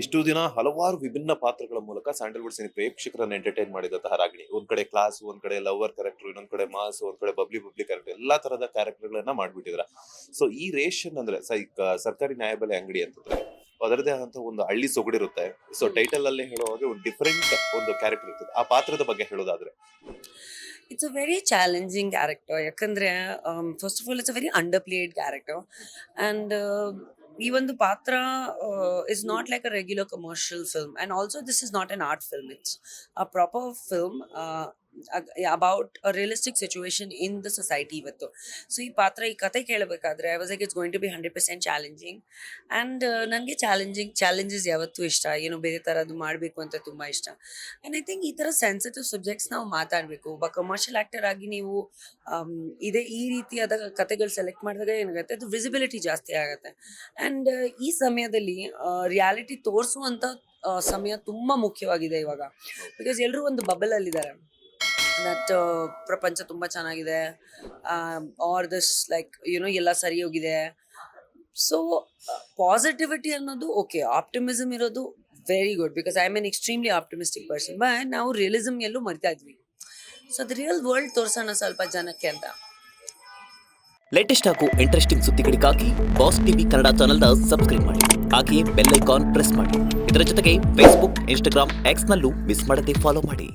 ಇಷ್ಟು ದಿನ ಹಲವಾರು ವಿಭಿನ್ನ ಪಾತ್ರಗಳ ಮೂಲಕ ಸ್ಯಾಂಡಲ್ವುಡ್ ಸಿನಿ ಪ್ರೇಕ್ಷಕರನ್ನ ಎಂಟರ್ಟೈನ್ ಮಾಡಿದಂತಹ ರಾಗಿಣಿ. ಒಂದ್ ಕಡೆ ಕ್ಲಾಸ್, ಒಂದ್ ಕಡೆ ಲವರ್ ಕ್ಯಾರೆಕ್ಟರ್, ಇನ್ನೊಂದ್ ಕಡೆ ಮಾಸ್, ಒಂದ್ ಕಡೆ ಬಬ್ಲಿ ಬಬ್ಲಿ ಕ್ಯಾರೆಕ್ಟರ್, ಎಲ್ಲಾ ತರದ ಕ್ಯಾರೆಕ್ಟರ್ಗಳನ್ನ ಮಾಡ್ಬಿಟ್ಟಿದ್ರ. ಸೊ ಈ ರೇಷನ್ ಅಂದ್ರೆ ಸರ್ಕಾರಿ ನ್ಯಾಯಬೆಲೆ ಅಂಗಡಿ ಅಂತಂದ್ರೆ ಅದರದೇ ಆದಂತಹ ಒಂದು ಹಳ್ಳಿ ಸೊಗಡಿರುತ್ತೆ. ಸೊ ಹ್ಮ್. ಟೈಟಲ್ ಅಲ್ಲೇ ಹೇಳೋ ಹಾಗೆ ಒಂದು ಡಿಫರೆಂಟ್ ಒಂದು ಕ್ಯಾರೆಕ್ಟರ್ ಇರ್ತದೆ. ಆ ಪಾತ್ರದ ಬಗ್ಗೆ ಹೇಳೋದಾದ್ರೆ It's a very challenging character. ಯಾಕಂದ್ರೆ first of all it's a very underplayed character and ಈ ಒಂದು ಪಾತ್ರ is not like a regular commercial film and also this is not an art film. It's a proper film about a realistic situation in the society ಇವತ್ತು. So ಈ ಪಾತ್ರ ಈ ಕತೆ ಕೇಳಬೇಕಾದ್ರೆ I was like it's going to be 100% challenging and ನನಗೆ challenges ಯಾವತ್ತೂ ಇಷ್ಟ. ಏನು ಬೇರೆ ಥರದ್ದು ಮಾಡಬೇಕು ಅಂತ ತುಂಬ ಇಷ್ಟ. ಆ್ಯಂಡ್ ಐ ಥಿಂಕ್ ಈ ಥರ ಸೆನ್ಸಿಟಿವ್ ಸಬ್ಜೆಕ್ಟ್ಸ್ ನಾವು ಮಾತಾಡಬೇಕು. ಒಬ್ಬ ಕಮರ್ಷಿಯಲ್ ಆ್ಯಕ್ಟರ್ ಆಗಿ ನೀವು ಈ ರೀತಿಯಾದ ಕತೆಗಳು ಸೆಲೆಕ್ಟ್ ಮಾಡಿದಾಗ ಏನಾಗುತ್ತೆ, ಅದು ವಿಸಿಬಿಲಿಟಿ ಜಾಸ್ತಿ ಆಗುತ್ತೆ. ಆ್ಯಂಡ್ ಈ ಸಮಯದಲ್ಲಿ ರಿಯಾಲಿಟಿ ತೋರಿಸುವಂಥ ಸಮಯ ತುಂಬ ಮುಖ್ಯವಾಗಿದೆ ಇವಾಗ. ಬಿಕಾಸ್ ಎಲ್ಲರೂ ಒಂದು ಬಬಲಲ್ಲಿದ್ದಾರೆ ದಟ್ ಪ್ರಪಂಚ ತುಂಬ ಚೆನ್ನಾಗಿದೆ ಆರ್ ದಿಸ್ ಲೈಕ್ ಎಲ್ಲ ಸರಿ ಹೋಗಿದೆ. ಸೊ ಪಾಸಿಟಿವಿಟಿ ಅನ್ನೋದು ಓಕೆ, ಆಪ್ಟಿಮಿಸಮ್ ಇರೋದು very good because I am an extremely optimistic person. But ನಾವು ರಿಯಲಿಸಮ್ ಎಲ್ಲೂ ಮರಿತಾ ಇದ್ವಿ. ಸೊ ಅದು ರಿಯಲ್ ವರ್ಲ್ಡ್ ತೋರ್ಸೋಣ ಸ್ವಲ್ಪ ಜನಕ್ಕೆ ಅಂತ. ಲೇಟೆಸ್ಟ್ ಹಾಗೂ ಇಂಟ್ರೆಸ್ಟಿಂಗ್ ಸುದ್ದಿಗಳಿಗಾಗಿ ಬಾಸ್ ಟಿವಿ ಕನ್ನಡ ಚಾನೆಲ್ನ ಸಬ್ಸ್ಕ್ರೈಬ್ ಮಾಡಿ. ಹಾಗೆಯೇ ಬೆಲ್ ಐಕಾನ್ ಪ್ರೆಸ್ ಮಾಡಿ. ಇದರ ಜೊತೆಗೆ ಫೇಸ್ಬುಕ್, ಇನ್ಸ್ಟಾಗ್ರಾಮ್, ಎಕ್ಸ್ನಲ್ಲೂ ಮಿಸ್ ಮಾಡದೆ ಫಾಲೋ ಮಾಡಿ.